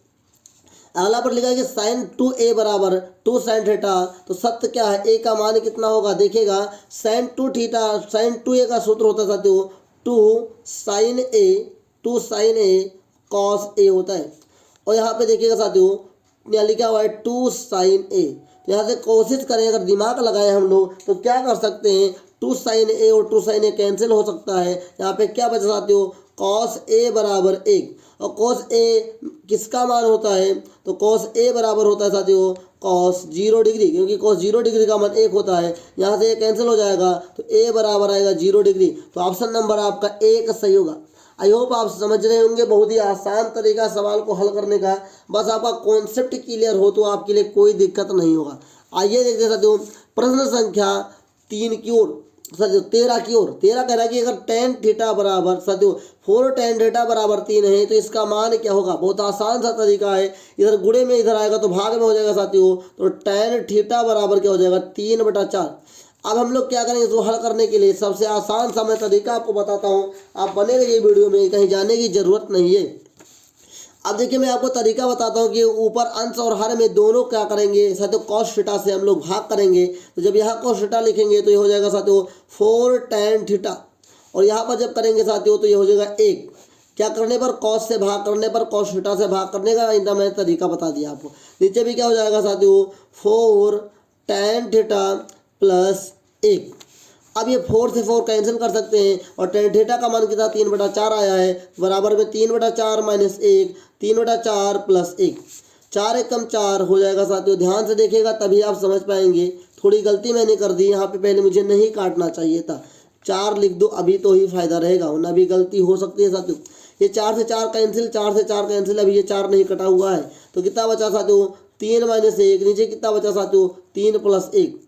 अगला पर लिखा है कि साइन 2a बराबर 2 साइन थीटा, तो सत्य क्या है a का मान कितना होगा। देखिएगा साइन 2 थीटा, साइन 2a का सूत्र होता है साथियों 2 साइन a कॉस a होता है, और यहाँ पे देखिएगा साथियों यहाँ लिखा हुआ है 2 साइन a। तो यहाँ से कोशिश करें, अगर दिमाग लगाए हम लोग तो क्या कर सकते हैं, 2 साइन a और 2 साइन a कैंसिल हो सकता है। यहाँ पे क्या बचा साथियों कॉस a बराबर 1, और कॉस a किसका मान होता है, तो कॉस a बराबर होता है साथियों कॉस 0 डिग्री, क्योंकि कॉस 0 डिग्री का मान 1 होता है। यहाँ से ये कैंसिल हो जाएगा, तो a बराबर आएगा 0 डिग्री। तो ऑप्शन नंबर आपका 1 सही होगा। आई होप आप समझ रहे होंगे, बहुत ही आसान तरीका सवाल को हल करने का, बस आपका कॉन्सेप्ट क्लियर हो तो आपके लिए कोई दिक्कत नहीं होगा। आइए देखते साथियों प्रश्न संख्या 3 की ओर, साथियों 13 की ओर। 13 कह रहा है कि अगर tan थीटा बराबर साथियों 4 tan थीटा बराबर 3 है तो इसका मान क्या होगा। बहुत आसान सा तरीका है, इधर गुणे में इधर आएगा तो भाग में हो जाएगा साथियों, तो tan थीटा बराबर क्या हो जाएगा 3/4। अब हम लोग क्या करेंगे इसको हल करने के लिए, सबसे आसान सा मैं तरीका आपको बताता हूँ, आप बनेगा ये वीडियो में, कहीं जाने की जरूरत नहीं है। अब देखिए मैं आपको तरीका बताता हूँ कि ऊपर अंश और हर में दोनों क्या करेंगे साथियों कॉस थीटा से हम लोग भाग करेंगे। तो जब यहाँ कॉस थीटा लिखेंगे तो ये हो जाएगा साथियों 4 tan थीटा, और यहाँ पर जब करेंगे साथियों तो ये हो जाएगा 1। क्या करने पर कॉस से भाग करने पर, कॉस थीटा से भाग करने का इतना मैं तरीका बता दिया आपको। नीचे भी क्या हो जाएगा साथियों 4 tan थीटा प्लस 1। अब ये 4 से 4 कैंसिल कर सकते हैं और टेन थीटा का मान कितना 3/4 आया है, बराबर में 3/4 माइनस 1, 3/4 प्लस 1, 4 एकम 4 हो जाएगा साथियों। ध्यान से देखिएगा तभी आप समझ पाएंगे। थोड़ी गलती मैंने कर दी यहाँ पे, पहले मुझे नहीं काटना चाहिए था। 4 लिख दो अभी तो ही फायदा रहेगा, वरना भी गलती हो सकती है साथियों। ये 4 से 4 कैंसिल, 4 से 4 कैंसिल, अभी ये 4 नहीं कटा हुआ है तो कितना बचा साथियों 3 माइनस 1, नीचे कितना बचा साथियों 3 प्लस 1,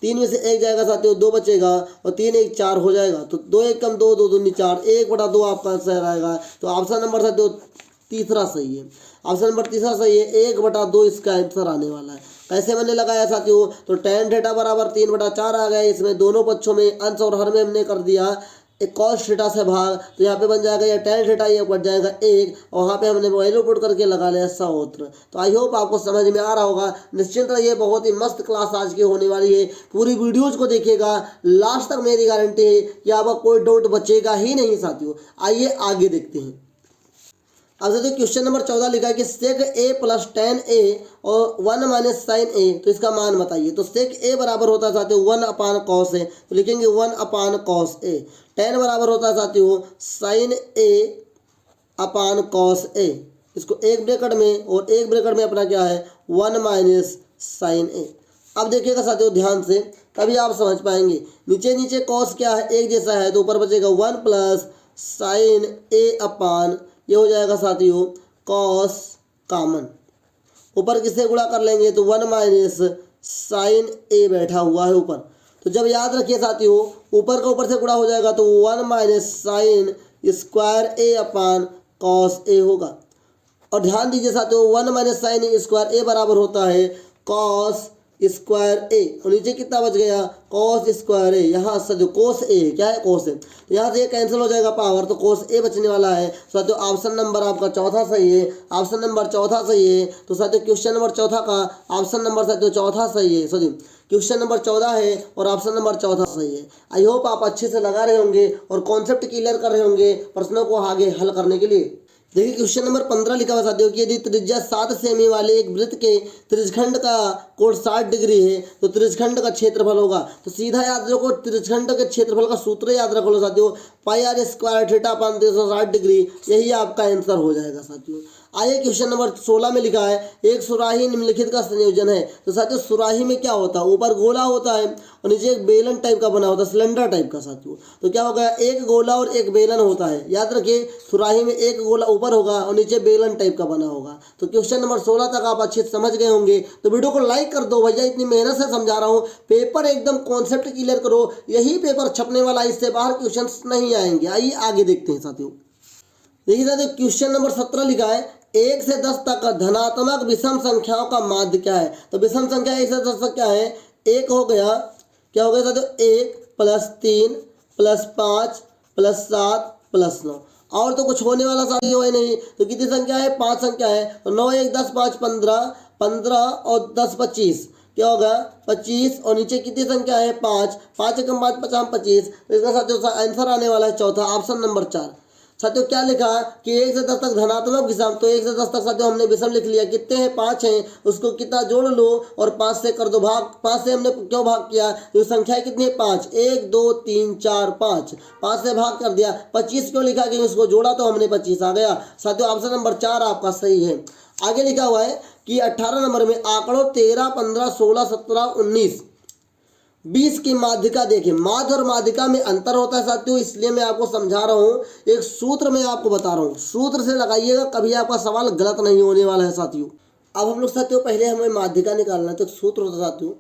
3 में से 1 जाएगा साथियों 2 बचेगा और 3 1 4 हो जाएगा। तो 2 1 कम 2, 2 दूनी 4, 1/2 आपका आंसर आएगा। तो ऑप्शन नंबर साथियों तीसरा सही है। ऑप्शन नंबर तीसरा सही है, 1/2 इसका आंसर आने वाला है। कैसे मैंने लगाया साथियों, तो tan थीटा बराबर 3/4 आ गया। इसमें दोनों पक्षों में अंश और हर में हमने कर दिया एक cos थीटा से भाग, तो यहाँ पे बन जाएगा ये tan थीटा, ये बन जाएगा 1 और वहाँ पे हमने वैल्यू पुट करके लगा लिया सूत्र। तो आई होप आपको समझ में आ रहा होगा। निश्चिंत रहिए, बहुत ही मस्त क्लास आज की होने वाली है। पूरी वीडियोज को देखिएगा लास्ट तक, मेरी गारंटी है कि आपका कोई डाउट बचेगा ही नहीं साथियों। आइए आगे देखते हैं। अब देखिए क्वेश्चन नंबर 14 लिखा है कि सेक ए प्लस tan a और 1 माइनस साइन ए, तो इसका मान बताइए। तो सेक ए बराबर होता है साथियों 1 कॉस ए, तो लिखेंगे 1 कॉस ए। tan बराबर होता है साथियों साइन ए कॉस ए, इसको एक ब्रैकेट में और एक ब्रैकेट में अपना क्या है 1 माइनस साइन ए। अब देखिएगा साथियों ध्यान से, तभी आप समझ पाएंगे। नीचे नीचे कॉस क्या है एक जैसा है, तो ऊपर बचेगा 1 प्लस साइन ए ये हो जाएगा साथियों कॉस कॉमन, ऊपर किससे गुणा कर लेंगे तो 1 माइनस साइन ए बैठा हुआ है ऊपर। तो जब याद रखिए साथियों ऊपर का ऊपर से गुणा हो जाएगा तो 1 minus sine square A cos A होगा। और ध्यान दीजिए साथियों 1 माइनस साइन स्क्वायर ए बराबर होता है कॉस स्क्वायर ए, और नीचे कितना बच गया कॉस स्क्वायर ए। यहाँ साथियों कोस ए क्या है कोस ए, तो यहाँ से ये कैंसिल हो जाएगा पावर, तो कोस ए बचने वाला है। साथियों ऑप्शन नंबर आपका चौथा सही है। ऑप्शन नंबर चौथा सही है। तो साथियों क्वेश्चन नंबर चौथा का ऑप्शन नंबर साथियों चौथा सही है। सॉरी क्वेश्चन नंबर 14 है और ऑप्शन नंबर चौथा सही है। आई होप आप अच्छे से लगा रहे होंगे और कॉन्सेप्ट क्लियर कर रहे होंगे प्रश्नों को आगे हल करने के लिए। देखिए क्वेश्चन नंबर 15 लिखा हुआ साथियों कि यदि त्रिज्या 7 सेमी वाले एक वृत्त के त्रिज्यखंड का कोण 60 डिग्री है तो त्रिज्यखंड का क्षेत्रफल होगा। तो सीधा याद रखो, त्रिज्यखंड के क्षेत्रफल का सूत्र याद रख लो साथियों, pi r square theta upon 360 degree, यही आपका आंसर हो जाएगा साथियों। आइए क्वेश्चन नंबर 16 में लिखा है एक सुराही निम्नलिखित का संयोजन है। तो साथियों सुराही में क्या होता है, ऊपर गोला होता है और नीचे एक बेलन टाइप का बना होता है, सिलेंडर टाइप का साथियों। तो क्या होगा एक गोला और एक बेलन होता है, याद रखिए सुराही में एक गोला ऊपर होगा और नीचे बेलन टाइप का बना होगा। तो क्वेश्चन नंबर 16 तक आप अच्छे से समझ गए होंगे। तो वीडियो को लाइक कर दो भैया, इतनी मेहनत से समझा रहा हूँ, पेपर एकदम कॉन्सेप्ट क्लियर करो, यही पेपर छपने वाला, इससे बाहर क्वेश्चन नहीं आएंगे। आइए आगे देखते हैं साथियों। देखिए साथियों क्वेश्चन नंबर 17 लिखा है 1 से 10 तक धनात्मक विषम संख्याओं का माध्य क्या है। तो विषम संख्या 1 से 10 तक क्या है, 1 हो गया, क्या हो गया साथियों 1 प्लस 3 प्लस 5 प्लस 7 प्लस 9, और तो कुछ होने वाला साथियों है नहीं। तो कितनी संख्या है 5 संख्या है, तो 9 1 10 5 15, 15 और 10 25, क्या होगा 25, और नीचे कितनी संख्या है 5, 5 एकम 5 5 25। तो इसका साथियों आंसर आने वाला है चौथा, ऑप्शन नंबर 4। साथियों क्या लिखा कि 1 से 10 तक धनात्मक विषम, तो 1 से 10 तक साथियों हमने विषम लिख लिया, कितने हैं 5 हैं, उसको कितना जोड़ लो और 5 से कर दो भाग। 5 से हमने क्यों भाग किया, तो संख्या कितनी है 5, 1 2 3 4 5, 5 से भाग कर दिया। 25 क्यों लिखा कि उसको जोड़ा तो हमने 25 आ गया। साथियों ऑप्शन नंबर 4 आपका सही है। आगे लिखा हुआ है कि 18 नंबर में आंकड़ों 13 15 16 17 19 20 की माध्यिका देखें। माध्य और माध्यिका में अंतर होता है साथियों, इसलिए मैं आपको समझा रहा हूँ, एक सूत्र मैं आपको बता रहा हूँ, सूत्र से लगाइएगा, कभी आपका सवाल गलत नहीं होने वाला है साथियों। अब हम लोग साथियों पहले हमें माध्यिका निकालना है, तो सूत्र होता है साथियों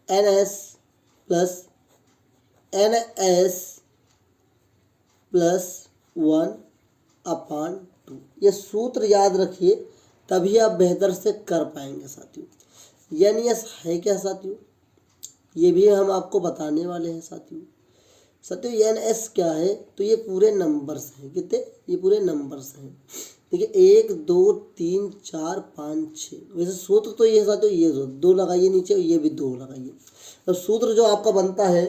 NS प्लस NS प्लस 1/2। ये सूत्र याद रखिए, तभी आप बेहतर से कर पाएंगे साथियों। NS है क्या साथियों, ये भी हम आपको बताने वाले हैं साथियों। NS क्या है, तो ये पूरे नंबर्स हैं, कितने, ये पूरे नंबर्स हैं। देखिए 1 2 3 4 5 6, वैसे सूत्र तो ये साथियों ये 2 लगाइए नीचे, ये भी 2 लगाइए। अब सूत्र जो आपका बनता है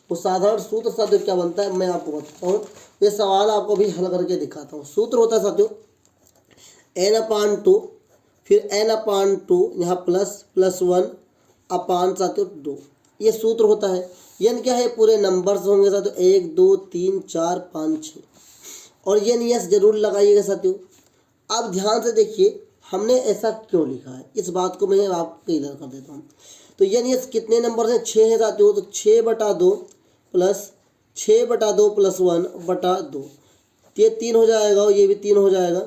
वो साधारण सूत्र साथियों क्या बनता है मैं आपको बताता हूँ, ये सवाल आपको भी हल करके दिखाता हूँ। सूत्र होता है साथियों n/2, फिर n/2 यहाँ प्लस 1 अपान साथियों 2, ये सूत्र होता है। एन क्या है, पूरे नंबर्स होंगे साथियों, 1 2 3 4 5 6, और एन यस जरूर लगाइएगा साथियों। अब ध्यान से देखिए हमने ऐसा क्यों लिखा है, इस बात को मैं आपको क्लियर कर देता हूँ। तो एन यस कितने नंबर हैं, 6 है साथियों, तो 6/2 प्लस 6/2 प्लस 1/2, ये 3 हो जाएगा और ये भी 3 हो जाएगा।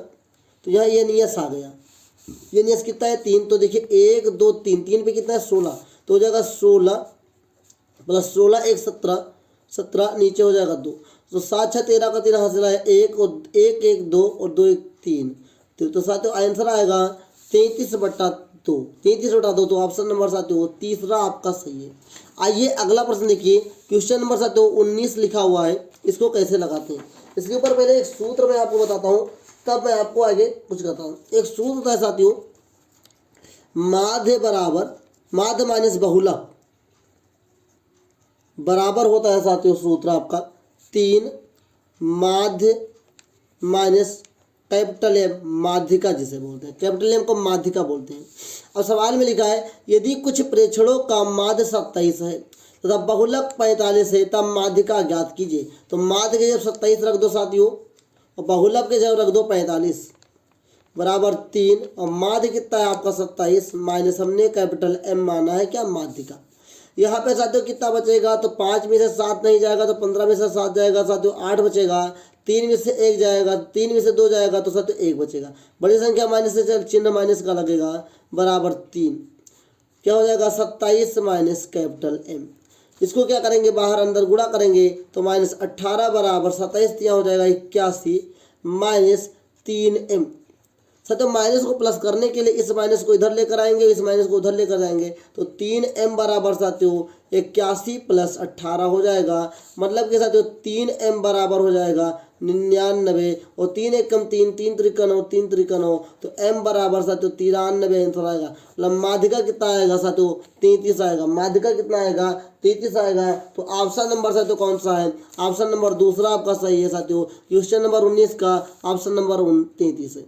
तो यहाँ एन यस आ गया। एन यस कितना है, 3। तो देखिए 1 2 3, 3 पे कितना है 16, तो हो जाएगा 16 प्लस 16 1 17, 17 नीचे हो जाएगा 2, तो 7 6 13 का 13 हासिल है 1 और 1 1 2 और 2 1 3, तो साथियों आंसर आएगा 33/2, 33/2। तो ऑप्शन नंबर साथियों तीसरा आपका सही है। आइए अगला प्रश्न देखिए, क्वेश्चन नंबर साथियों 19 लिखा हुआ है, इसको कैसे लगाते हैं। इसके ऊपर पहले एक सूत्र मैं आपको बताता हूँ, तब मैं आपको आगे कुछ कहता हूँ। एक सूत्र होता है साथियों, माध्य बराबर माध्य माइनस बहुलक बराबर होता है साथियों सूत्र आपका 3 माध्य माइनस कैपिटल एम, माध्यिका जिसे बोलते हैं, कैपिटल एम को माध्यिका बोलते हैं। अब सवाल में लिखा है यदि कुछ प्रेक्षणों का माध्य 27 है तथा बहुलक 45 है तब माध्यिका ज्ञात कीजिए। तो माध्य के जब 27 रख दो साथियों और बहुलक के जब रख दो 45 बराबर 3, और माध्य कितना है आपका 27 माइनस हमने कैपिटल एम माना है क्या, माध्यिका। यहाँ पे साथियों कितना बचेगा, तो 5 में से 7 नहीं जाएगा तो 15 में से 7 जाएगा साथियों 8 बचेगा, 3 में से 1 जाएगा, 3 में से 2 जाएगा तो साथियों 1 बचेगा। बड़ी संख्या माइनस से चिन्ह माइनस का लगेगा बराबर 3, क्या हो जाएगा 27 माइनस कैपिटल एम। इसको क्या करेंगे, बाहर अंदर गुणा करेंगे तो -18 बराबर 27 हो जाएगा 81 माइनस 3m। साथियों माइनस को प्लस करने के लिए इस माइनस को इधर लेकर आएंगे, इस माइनस को उधर लेकर जाएंगे, तो 3m बराबर साथियों 81 + 18 हो जाएगा। मतलब कि साथियों 3m बराबर हो जाएगा 99, और 3 एकम 3, 3 त्रिकन हो, 3 त्रिकन हो, तो m बराबर साथियों 93 आंसर आएगा। मतलब माध्यिका कितना आएगा साथियों 33 आएगा। माध्यिका कितना आएगा 33 आएगा। तो ऑप्शन नंबर साथियों कौन सा है, ऑप्शन नंबर दूसरा आपका सही है साथियों। क्वेश्चन नंबर 19 का ऑप्शन नंबर 33 है।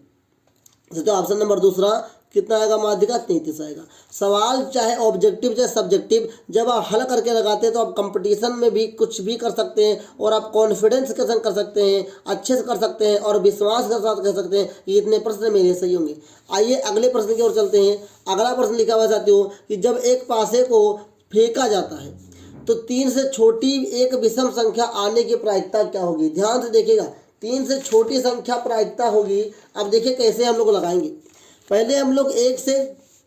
तो ऑप्शन नंबर दूसरा कितना आएगा, माध्यिका 33 आएगा। सवाल चाहे ऑब्जेक्टिव चाहे सब्जेक्टिव, जब आप हल करके लगाते हैं तो आप कंपटीशन में भी कुछ भी कर सकते हैं, और आप कॉन्फिडेंस के संग कर सकते हैं, अच्छे से कर सकते हैं, और विश्वास के साथ कह सकते हैं कि इतने प्रश्न मेरे सही होंगे। आइए अगले प्रश्न की ओर चलते हैं। अगला प्रश्न लिखा हुआ है साथियों कि जब एक पासे को फेंका जाता है तो 3 से छोटी एक विषम संख्या आने की प्रायिकता क्या होगी। ध्यान से देखिएगा, 3 से छोटी संख्या प्रायिकता होगी। अब देखिए कैसे हम लोग लगाएंगे। पहले हम लोग 1 से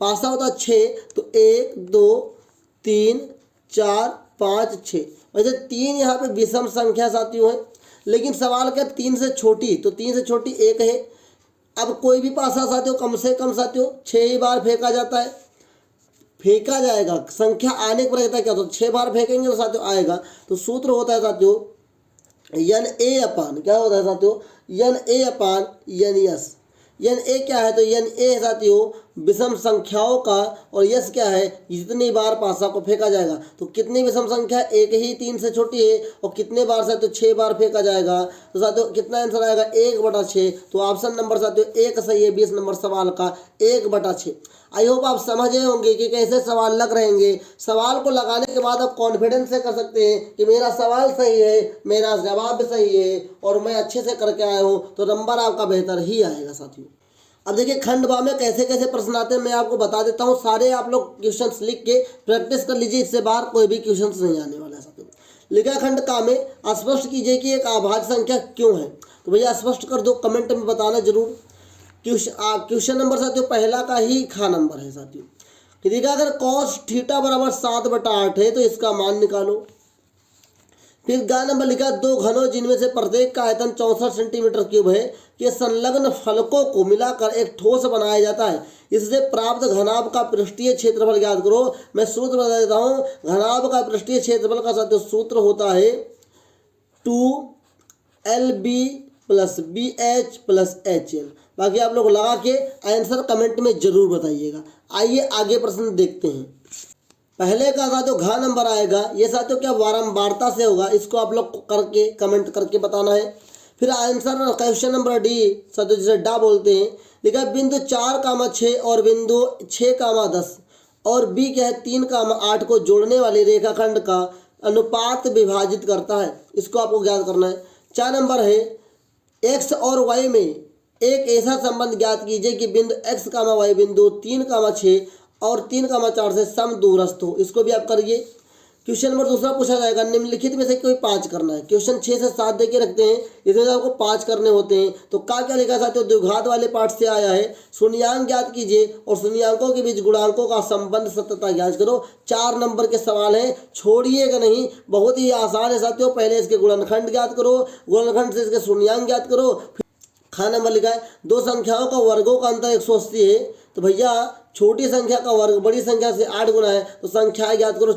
पासा होता 6, तो 1 2 3 4 5 6, वैसे 3 यहाँ पे विषम संख्या साथियों है। लेकिन सवाल क्या 3 से छोटी, तो 3 से छोटी 1 है। अब कोई भी पासा साथियों कम से कम साथियों 6 ही बार फेंका जाता है, फेंका जाएगा। संख्या आने पर रहता है क्या, तो 6 बार फेंकेंगे तो साथियों आएगा। तो सूत्र होता है साथियों एन ए अपान, क्या होता है साथियों N A upon N S. N A क्या है, तो एन ए साथियों विषम संख्याओं का, और यस क्या है जितनी बार पासा को फेंका जाएगा। तो कितनी विषम संख्या, एक ही 3 से छोटी है, और कितने बार साथियों 6 बार फेंका जाएगा। तो साथियों कितना आंसर आएगा 1/6। तो ऑप्शन नंबर साथियों 1 सही है 20 नंबर सवाल का 1/6। आई होप आप समझे होंगे कि कैसे सवाल लग रहेंगे। सवाल को लगाने के बाद आप कॉन्फिडेंस से कर सकते हैं कि मेरा सवाल सही है, मेरा जवाब भी सही है, और मैं अच्छे से करके आया हूँ, तो नंबर आपका बेहतर ही आएगा साथियों। अब देखिए खंड बा में कैसे कैसे प्रश्न आते हैं मैं आपको बता देता हूँ। सारे आप लोग क्वेश्चंस लिख के प्रैक्टिस कर लीजिए, इससे बाहर कोई भी क्वेश्चंस नहीं आने वाला है साथियों। लिखा खंड का में स्पष्ट कीजिए कि एक अभाज्य संख्या क्यों है। तो भैया स्पष्ट कर दो, कमेंट में बताना जरूर। क्वेश्चन नंबर साथियों पहला का ही खा नंबर है साथियों कि देखा अगर cos थीटा बराबर 7/8 है तो इसका मान निकालो। फिर गा नंबर लिखा 2 घनों जिनमें से प्रत्येक का आयतन 64 सेंटीमीटर क्यूब है कि संलग्न फलकों को मिलाकर एक ठोस बनाया जाता है, इससे प्राप्त घनाभ का पृष्ठीय क्षेत्रफल ज्ञात करो। मैं सूत्र बता देता हूँ। घनाभ का पृष्ठीय क्षेत्रफल का साथियों सूत्र होता है 2LB + BH + HL। बाकी आप लोग लगा के आंसर कमेंट में जरूर बताइएगा। आइए आगे प्रश्न देखते हैं। पहले का साथियों घ नंबर आएगा, ये साथियों क्या बारंबारता से होगा, इसको आप लोग करके कमेंट करके बताना है। फिर आंसर क्वेश्चन नंबर डी साथियों जिसे डा बोलते हैं, लिखा बिंदु 4, 6 और बिंदु 6, 10 और बी क्या है 3,8 को जोड़ने वाले रेखाखंड का अनुपात विभाजित करता है। इसको आपको ज्ञात करना है। 4 नंबर है एक्स और वाई में एक ऐसा संबंध ज्ञात कीजिए कि बिंदु एक्स कामा वाई बिंदु 3,6 और 3,4 से समदूरस्थ हो। इसको भी आप करिए। क्वेश्चन नंबर दूसरा पूछा जाएगा निम्नलिखित में से कोई 5 करना है। क्वेश्चन 6 से 7 दे के रखते हैं, इसमें आपको 5 करने होते हैं। तो क्या लिखा चाहते हो, द्विघात वाले पार्ट से आया है। शून्यांक ज्ञात कीजिए और शून्यांकों के बीच गुणांकों का संबंध सत्यता ज्ञात करो। 4 नंबर के सवाल हैं, छोड़िएगा नहीं, बहुत ही आसान है साथियों। पहले इसके गुणनखंड ज्ञात करो, गुणनखंड से इसके शून्यांक ज्ञात करो। खा नंबर लिखा है दो संख्याओं का वर्गों का अंतर 180 है। तो भैया छोटी संख्या का वर्ग बड़ी संख्या से 8 गुना है, तो संख्याएं ज्ञात करो।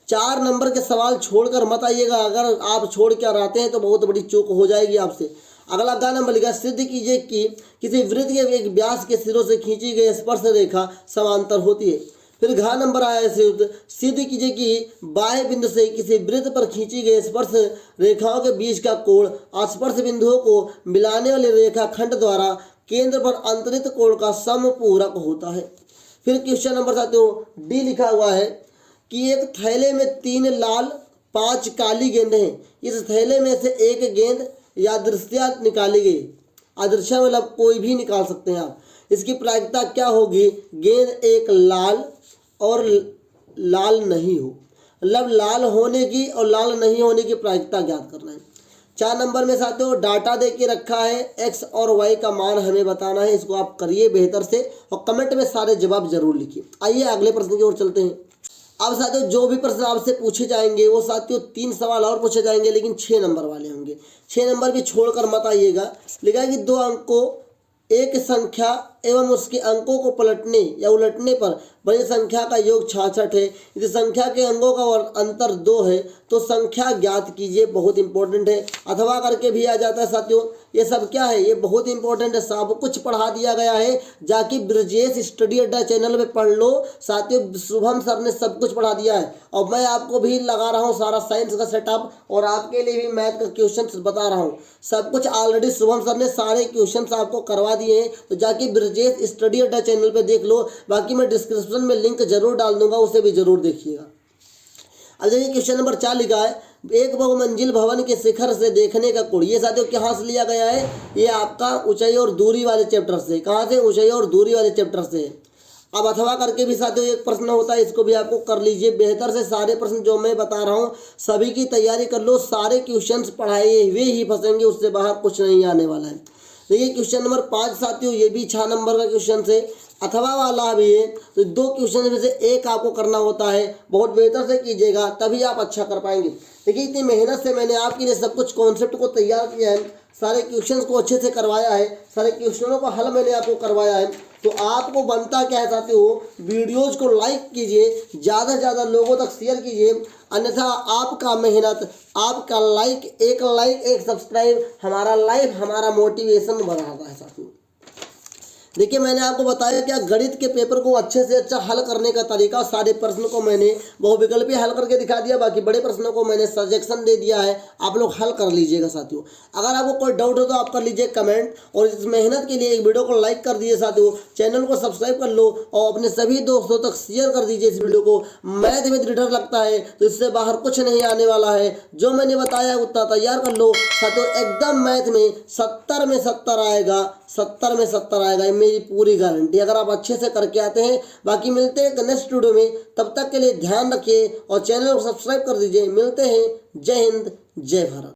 4 नंबर के सवाल छोड़कर मत आइएगा। अगर आप छोड़ कर आते हैं तो बहुत बड़ी चूक हो जाएगी आपसे। अगला गा नंबर लिखा सिद्ध कीजिए कि किसी वृत्त के एक व्यास के सिरों से खींची गई स्पर्श रेखा समांतर होती है। फिर घा नंबर आया सिद्ध कीजिए कि बाह्य बिंदु से किसी वृत्त पर खींची गई स्पर्श रेखाओं के बीच का कोण स्पर्श बिंदुओं को मिलाने वाले रेखाखंड द्वारा केंद्र पर अंतरित कोण का समपूरक होता है। फिर क्वेश्चन नंबर साथियों डी लिखा हुआ है कि एक थैले में 3 लाल 5 काली गेंदें हैं। इस थैले में से एक गेंद यादृच्छिया निकाली गई। अदृश्य मतलब कोई भी निकाल सकते हैं आप। इसकी प्रायिकता क्या होगी, गेंद एक लाल और लाल नहीं हो, मतलब लाल होने की और लाल नहीं होने की प्रायिकता ज्ञात करना है। 4 नंबर में साथियों डाटा दे के रखा है, एक्स और वाई का मान हमें बताना है। इसको आप करिए बेहतर से और कमेंट में सारे जवाब जरूर लिखिए। आइए अगले प्रश्न की ओर चलते हैं। अब साथियों जो भी प्रश्न आपसे पूछे जाएंगे वो साथियों 3 सवाल और पूछे जाएंगे, लेकिन 6 नंबर वाले होंगे। 6 नंबर भी छोड़कर मत आइएगा। लिखा है कि 2 अंकों एक संख्या एवं उसके अंकों को पलटने या उलटने पर बड़ी संख्या का योग 66 है। यदि संख्या के अंकों का अंतर 2 है तो संख्या ज्ञात कीजिए। बहुत इंपॉर्टेंट है, अथवा करके भी आ जाता है साथियों। ये सब क्या है, ये बहुत इंपॉर्टेंट है, सब कुछ पढ़ा दिया गया है। जाके ब्रजेश स्टडी अड्डा चैनल पे पढ़ लो साथियों, शुभम सर ने सब कुछ पढ़ा दिया है। और मैं आपको भी लगा रहा हूँ सारा साइंस का सेटअप और आपके लिए भी मैथ का क्वेश्चन बता रहा हूँ। सब कुछ ऑलरेडी शुभम सर ने सारे क्वेश्चन आपको करवा दिए हैं। तो जाके ब्रजेश स्टडी अड्डा चैनल पे देख लो। बाकी मैं डिस्क्रिप्शन में लिंक जरूर डाल दूंगा, उसे भी जरूर देखिएगा। अब देखिए क्वेश्चन नंबर 4 लिखा है एक बहुमंजिल भवन के शिखर से देखने का कोण। ये साथियों कहाँ से लिया गया है, ये आपका ऊंचाई और दूरी वाले चैप्टर से। कहाँ से, ऊंचाई और दूरी वाले चैप्टर से। अब अथवा करके भी साथियों एक प्रश्न होता है, इसको भी आपको कर लीजिए बेहतर से। सारे प्रश्न जो मैं बता रहा हूँ सभी की तैयारी कर लो। सारे क्वेश्चन पढ़ाए हुए ही फंसेंगे, उससे बाहर कुछ नहीं आने वाला है। देखिए क्वेश्चन नंबर 5 साथियों ये भी 6 नंबर का क्वेश्चन है, अथवा वाला भी है। तो 2 क्वेश्चन में से एक आपको करना होता है। बहुत बेहतर से कीजिएगा तभी आप अच्छा कर पाएंगे। देखिए इतनी मेहनत से मैंने आपके लिए सब कुछ कॉन्सेप्ट को तैयार किया है, सारे क्वेश्चंस को अच्छे से करवाया है, सारे क्वेश्चनों का हल मैंने आपको करवाया है। तो आपको बनता क्या है साथियों, वीडियोज को लाइक कीजिए, ज़्यादा से ज़्यादा लोगों तक शेयर कीजिए। अन्यथा आपका मेहनत, आपका एक सब्सक्राइब हमारा लाइफ, हमारा मोटिवेशन बढ़ाता है साथियों। देखिए मैंने आपको बताया क्या गणित के पेपर को अच्छे से अच्छा हल करने का तरीका। सारे प्रश्नों को मैंने बहुविकल्पीय हल करके दिखा दिया, बाकी बड़े प्रश्नों को मैंने सजेशन दे दिया है, आप लोग हल कर लीजिएगा साथियों। अगर आपको कोई डाउट हो तो आप कर लीजिए कमेंट, और इस मेहनत के लिए एक वीडियो को लाइक कर दीजिए साथियों, चैनल को सब्सक्राइब कर लो और अपने सभी दोस्तों तक शेयर कर दीजिए इस वीडियो को। मैथ में रीडर लगता है तो इससे बाहर कुछ नहीं आने वाला है। जो मैंने बताया उतना तैयार कर लो साथियों, एकदम मैथ में 70 में 70 आएगा, 70 में 70 आएगा, मेरी पूरी गारंटी, अगर आप अच्छे से करके आते हैं। बाकी मिलते हैं नेक्स्ट वीडियो में, तब तक के लिए ध्यान रखिए और चैनल को सब्सक्राइब कर दीजिए। मिलते हैं, जय हिंद जय भारत।